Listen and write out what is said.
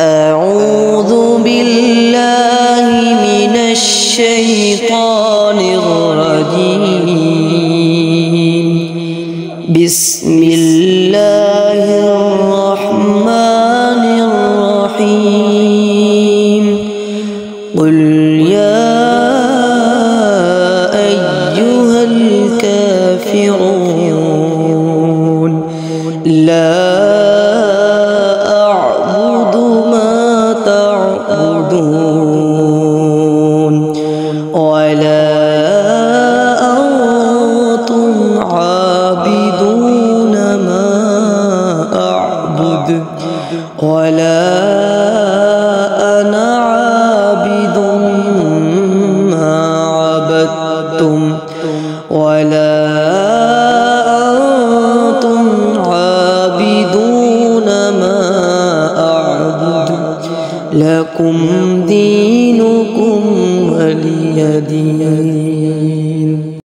أعوذ بالله من الشيطان الرجيم. بسم الله الرحمن الرحيم. قل يا أيها الكافرون لا أعبد ما تعبدون ولا أنتم عابدون ما أعبد ولا أنا عابد ما عبدتم ولا أنتم عابدون ما أعبد لكم دينكم ولي دين.